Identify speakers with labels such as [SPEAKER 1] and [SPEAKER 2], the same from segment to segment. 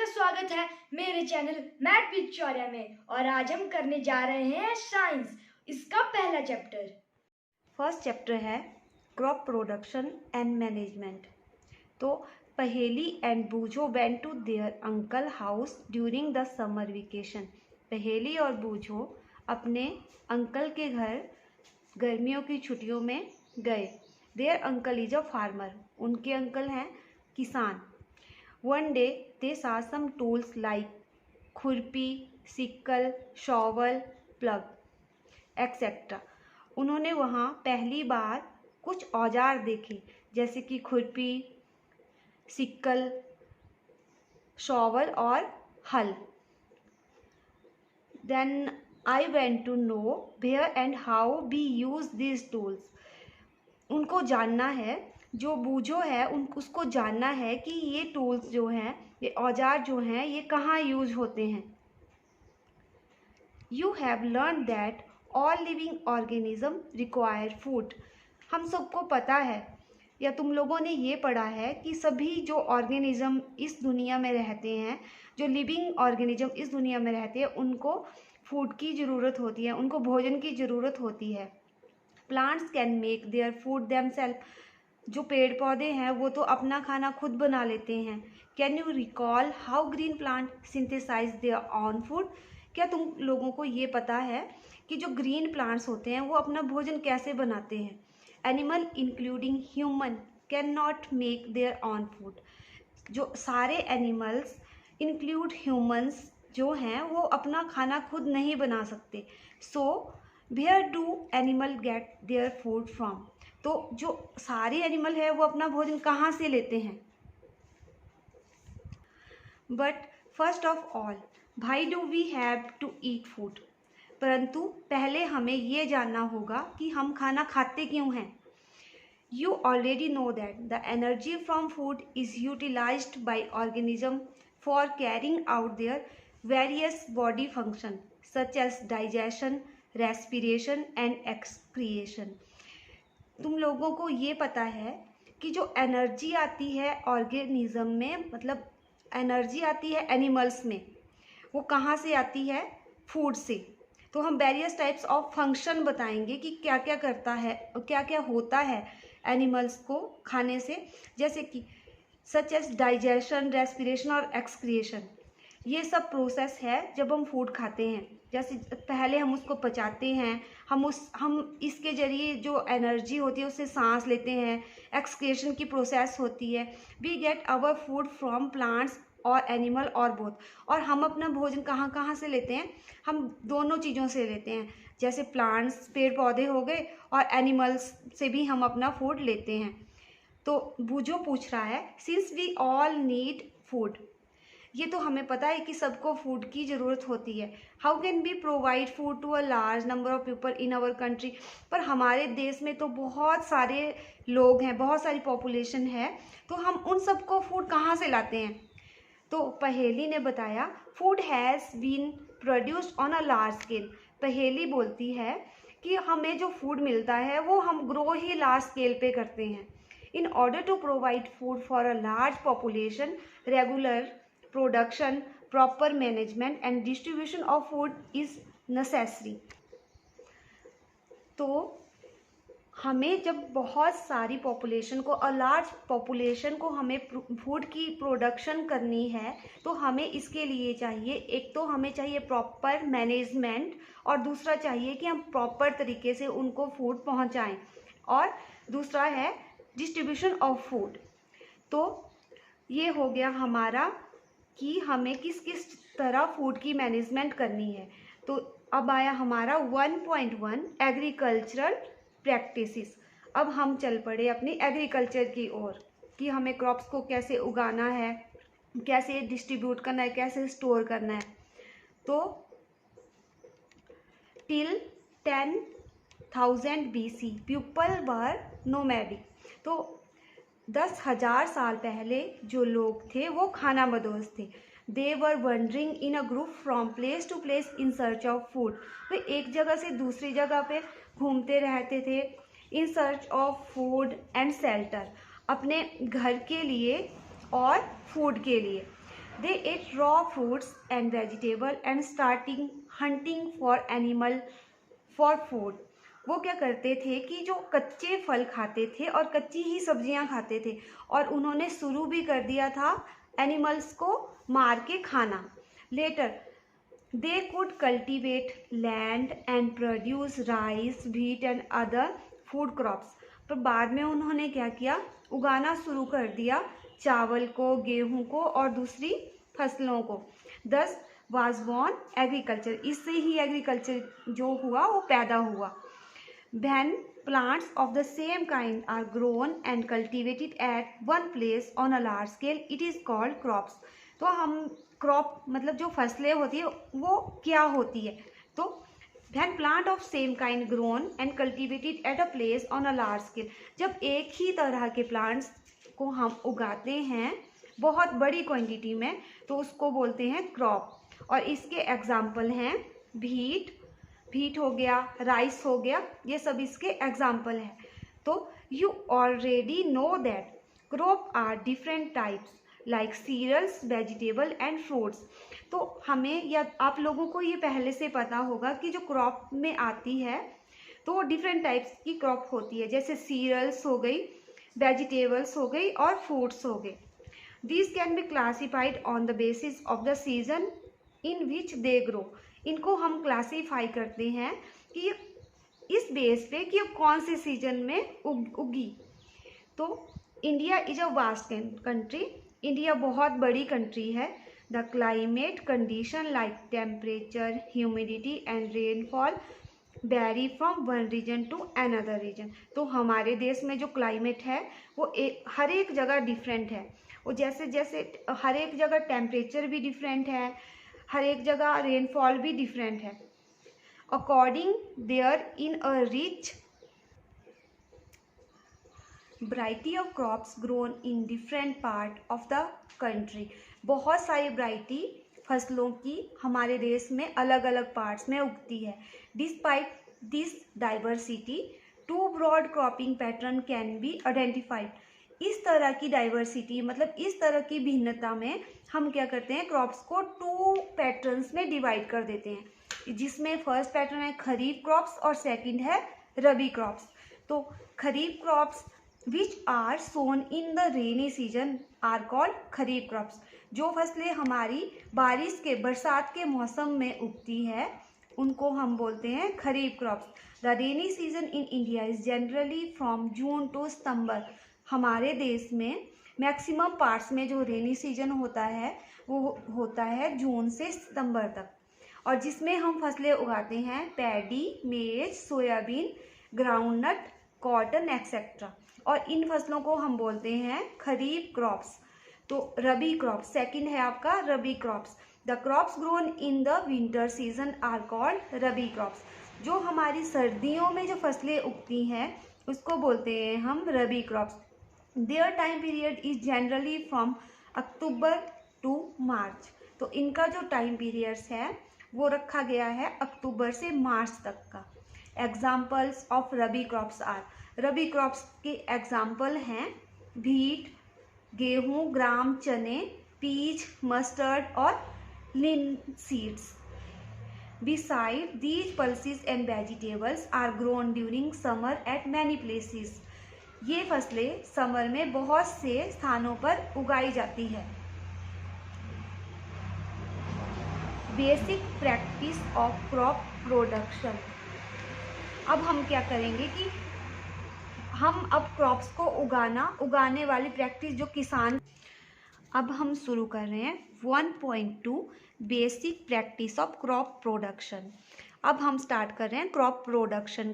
[SPEAKER 1] का स्वागत है मेरे चैनल मैथ विद चौर्या में। और आज हम करने जा रहे हैं साइंस, इसका पहला चैप्टर।
[SPEAKER 2] फर्स्ट चैप्टर है क्रॉप प्रोडक्शन एंड मैनेजमेंट। तो Paheli and Boojho went to their uncle house during the summer vacation. Paheli और बूझो अपने अंकल के घर गर्मियों की छुट्टियों में गए। Their uncle is a farmer, उनके अंकल हैं किसान। One day they saw some tools like खुरपी, सिक्कल, शॉवल, प्लग, etc. उन्होंने वहाँ पहली बार कुछ औजार देखे जैसे कि खुरपी, सिक्कल, शॉवल और हल। Then I went to know where and how we use these tools. उनको जानना है, जो बूझो है उसको जानना है कि ये टूल्स जो हैं, ये औजार जो हैं, ये कहाँ यूज होते हैं। You have learn that all living organism require food. हम सबको पता है या तुम लोगों ने ये पढ़ा है कि सभी जो ऑर्गेनिज्म इस दुनिया में रहते हैं, जो लिविंग ऑर्गेनिज्म इस दुनिया में रहते हैं, उनको फूड की ज़रूरत होती है, उनको भोजन की ज़रूरत होती है। Plants can make their food themselves. जो पेड़ पौधे हैं वो तो अपना खाना खुद बना लेते हैं। Can you recall how green plant synthesise their own food. क्या तुम लोगों को ये पता है कि जो ग्रीन प्लांट्स होते हैं वो अपना भोजन कैसे बनाते हैं। Animal including human can not make their own food. जो सारे एनिमल्स इंक्लूड ह्यूमंस जो हैं वो अपना खाना खुद नहीं बना सकते। So where do animal get their food from. तो जो सारे एनिमल है वो अपना भोजन कहाँ से लेते हैं। But first of all why do we have to eat food. परंतु पहले हमें ये जानना होगा कि हम खाना खाते क्यों हैं। You already know that the energy from food is utilised by organism for carrying out their various body function such as digestion, respiration and excretion. तुम लोगों को ये पता है कि जो एनर्जी आती है ऑर्गेनिज्म में, मतलब एनर्जी आती है एनिमल्स में, वो कहाँ से आती है, फूड से। तो हम वेरियस टाइप्स ऑफ फंक्शन बताएंगे कि क्या क्या करता है, क्या क्या होता है एनिमल्स को खाने से, जैसे कि सच एज डाइजेशन, रेस्पिरेशन और एक्सक्रिएशन। ये सब प्रोसेस है जब हम फूड खाते हैं। जैसे पहले हम उसको पचाते हैं, हम इसके ज़रिए जो एनर्जी होती है उससे सांस लेते हैं। एक्सक्रिएशन की प्रोसेस होती है। We get our food from plants और एनिमल और बोथ। और हम अपना भोजन कहाँ कहाँ से लेते हैं, हम दोनों चीज़ों से लेते हैं। जैसे प्लांट्स, पेड़ पौधे हो गए, और एनिमल्स से भी हम अपना फूड लेते हैं। तो बूझो पूछ रहा है since we all need food. ये तो हमें पता है कि सबको फूड की ज़रूरत होती है। How can be provide food to a large number of people in our country. पर हमारे देश में तो बहुत सारे लोग हैं, बहुत सारी पॉपुलेशन है, तो हम उन सबको फूड कहाँ से लाते हैं। तो पहेली ने बताया food has been produced on a large scale. पहेली बोलती है कि हमें जो फूड मिलता है वो हम ग्रो ही लार्ज स्केल पे करते हैं। In order to provide food for a large population, regular production, proper management and distribution of food is necessary. तो हमें जब बहुत सारी पॉपुलेशन को, लार्ज पॉपुलेशन को हमें फूड की प्रोडक्शन करनी है, तो हमें इसके लिए चाहिए, एक तो हमें चाहिए प्रॉपर मैनेजमेंट, और दूसरा चाहिए कि हम प्रॉपर तरीके से उनको फूड पहुंचाएं, और दूसरा है डिस्ट्रीब्यूशन ऑफ फूड। तो ये हो गया हमारा कि हमें किस किस तरह फूड की मैनेजमेंट करनी है। तो अब आया हमारा 1.1 एग्रीकल्चरल प्रैक्टिसेस। अब हम चल पड़े अपनी एग्रीकल्चर की ओर कि हमें क्रॉप्स को कैसे उगाना है, कैसे डिस्ट्रीब्यूट करना है, कैसे स्टोर करना है। तो till 10,000 BC people were nomadic. तो 10,000 साल पहले जो लोग थे वो खानाबदोश थे। They were wandering in a group from place to place in search of food. वे एक जगह से दूसरी जगह पे घूमते रहते थे, in search of food and shelter, अपने घर के लिए और फूड के लिए। They ate raw fruits and vegetable and starting hunting for animal for food. वो क्या करते थे कि जो कच्चे फल खाते थे और कच्ची ही सब्जियां खाते थे, और उन्होंने शुरू भी कर दिया था एनिमल्स को मार के खाना. Later they could cultivate land and produce rice, wheat and other food crops. तो बाद में उन्होंने क्या किया, उगाना शुरू कर दिया चावल को, गेहूं को और दूसरी फसलों को. Thus was born agriculture. इससे ही एग्रीकल्चर जो हुआ वो पैदा हुआ. When plants of the same kind are grown and cultivated at one place on a large scale, it is called crops. तो हम क्रॉप मतलब जो फसलें होती है वो क्या होती है, तो when plant of same kind grown and cultivated at a place on a large scale, जब एक ही तरह के प्लांट्स को हम उगाते हैं बहुत बड़ी क्वांटिटी में तो उसको बोलते हैं क्रॉप. और इसके एग्जाम्पल हैं व्हीट हो गया, राइस हो गया, ये सब इसके एग्जाम्पल हैं. तो you already know that crop are different types like cereals, vegetable and fruits. तो हमें या आप लोगों को ये पहले से पता होगा कि जो क्रॉप में आती है तो वो डिफरेंट टाइप्स की क्रॉप होती है, जैसे सीरियल्स हो गई, वेजिटेबल्स हो गई और फ्रूट्स हो गए. These can be classified on the basis of the season in which they grow. इनको हम क्लासीफाई करते हैं कि इस बेस पे कि कौन से सीजन में उगी. तो India is a vast country. India बहुत बड़ी कंट्री है. The climate condition like temperature, humidity and rainfall vary from one region to another region. तो हमारे देश में जो क्लाइमेट है वो हर एक जगह डिफरेंट है. वो जैसे जैसे हर एक जगह टेम्परेचर भी डिफरेंट है, हर एक जगह रेनफॉल भी डिफरेंट है. According there in a rich variety of crops grown in different part of the country. बहुत सारी वैरायटी फसलों की हमारे देश में अलग अलग पार्ट्स में उगती है. Despite this diversity two broad cropping pattern can be identified. इस तरह की डाइवर्सिटी मतलब इस तरह की भिन्नता में हम क्या करते हैं, क्रॉप्स को 2 पैटर्न्स में डिवाइड कर देते हैं, जिसमें फर्स्ट पैटर्न है खरीफ क्रॉप्स और सेकंड है रबी क्रॉप्स. तो kharif crops which are sown in the rainy season are called kharif crops. जो फसलें हमारी बारिश के बरसात के मौसम में उगती है उनको हम बोलते हैं kharif crops. The rainy season in India is generally from June to September. हमारे देश में मैक्सिमम पार्ट्स में जो रेनी सीजन होता है वो होता है जून से सितंबर तक, और जिसमें हम फसलें उगाते हैं पैडी, मेज, सोयाबीन, ग्राउंडनट, कॉटन एक्सेट्रा. और इन फसलों को हम बोलते हैं खरीफ क्रॉप्स. तो रबी क्रॉप्स सेकंड है आपका rabi crops. The crops grown in the winter season are called rabi crops. जो हमारी सर्दियों में जो फसलें उगती हैं उसको बोलते हैं हम rabi crops. Their time period is generally from October to March. तो इनका जो टाइम पीरियड्स है वो रखा गया है अक्टूबर से मार्च तक का. Examples of rabi crops are. Rabi crops के एग्जाम्पल हैं व्हीट, गेहूँ, ग्राम, चने, पीच, मस्टर्ड और linseeds. Besides, these pulses and vegetables are grown during summer at many places. ये फसलें समर में बहुत से स्थानों पर उगाई जाती है. Basic practice of crop production. अब हम क्या करेंगे कि हम अब क्रॉप्स को उगाने वाली प्रैक्टिस जो किसान, अब हम शुरू कर रहे हैं 1.2 basic practice of crop production. अब हम स्टार्ट कर रहे हैं क्रॉप प्रोडक्शन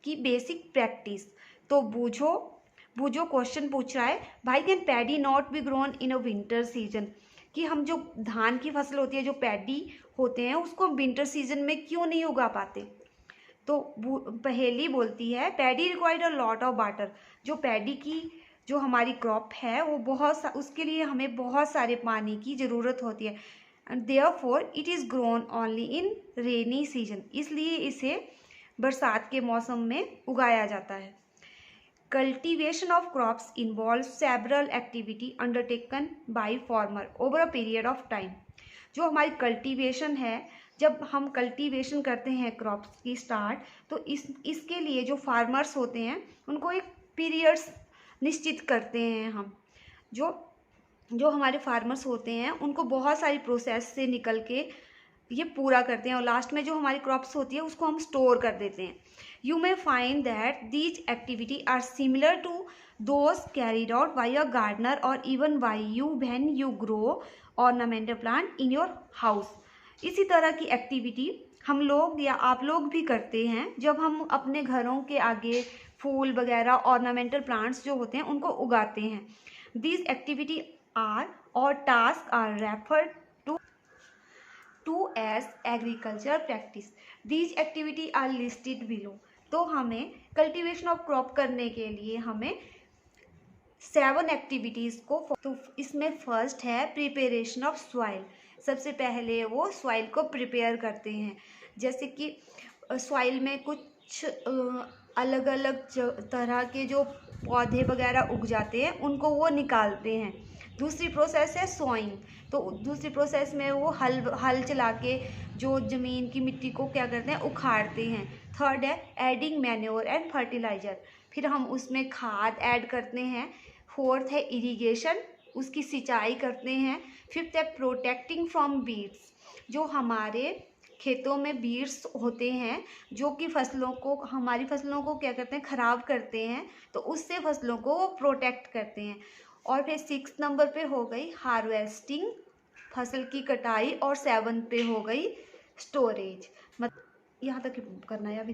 [SPEAKER 2] की बेसिक प्रैक्टिस. तो बूझो क्वेश्चन पूछ रहा है भाई can paddy not be grown in a winter season. कि हम जो धान की फसल होती है, जो पैडी होते हैं, उसको विंटर सीजन में क्यों नहीं उगा पाते. तो पहेली बोलती है paddy required a lot of water. जो पैडी की जो हमारी क्रॉप है वो उसके लिए हमें बहुत सारे पानी की ज़रूरत होती है. And therefore it is grown only in rainy season. इसलिए इसे बरसात के मौसम में उगाया जाता है. Cultivation of crops involves several activity undertaken by farmer over a period of time. जो हमारी कल्टीवेशन है, जब हम कल्टीवेशन करते हैं क्रॉप्स की स्टार्ट, तो इसके लिए जो फार्मर्स होते हैं उनको एक पीरियड्स निश्चित करते हैं हम। जो हमारे फार्मर्स होते हैं उनको बहुत सारी प्रोसेस से निकल के ये पूरा करते हैं और लास्ट में जो हमारी क्रॉप्स होती है उसको हम स्टोर कर देते हैं। You may find that these activity are similar to those carried out by a gardener or even by you when you grow ornamental plant in your house. इसी तरह की एक्टिविटी हम लोग या आप लोग भी करते हैं जब हम अपने घरों के आगे फूल वगैरह ऑर्नामेंटल प्लांट्स जो होते हैं उनको उगाते हैं। दीज एक्टिविटी आर और task are referred to as agriculture practice. These activity are listed below. तो हमें कल्टीवेशन ऑफ क्रॉप करने के लिए हमें 7 एक्टिविटीज़ को, तो इसमें फर्स्ट है प्रिपरेशन ऑफ सॉइल। सबसे पहले वो सॉइल को प्रिपेयर करते हैं, जैसे कि सॉइल में कुछ अलग अलग तरह के जो पौधे वगैरह उग जाते हैं उनको वो निकालते हैं। दूसरी प्रोसेस है सोइंग। तो दूसरी प्रोसेस में वो हल चला के जो ज़मीन की मिट्टी को क्या करते हैं, उखाड़ते हैं। थर्ड है एडिंग मैन्योर एंड फर्टिलाइज़र। फिर हम उसमें खाद ऐड करते हैं। फोर्थ है इरिगेशन, उसकी सिंचाई करते हैं। फिफ्थ है प्रोटेक्टिंग फ्रॉम बीड्स। जो हमारे खेतों में बीड्स होते हैं जो कि हमारी फसलों को क्या करते हैं, ख़राब करते हैं, तो उससे फसलों को वो प्रोटेक्ट करते हैं। और फिर 6 नंबर पे हो गई हार्वेस्टिंग, फसल की कटाई, और 7 पे हो गई स्टोरेज। यहाँ तक करना है अभी।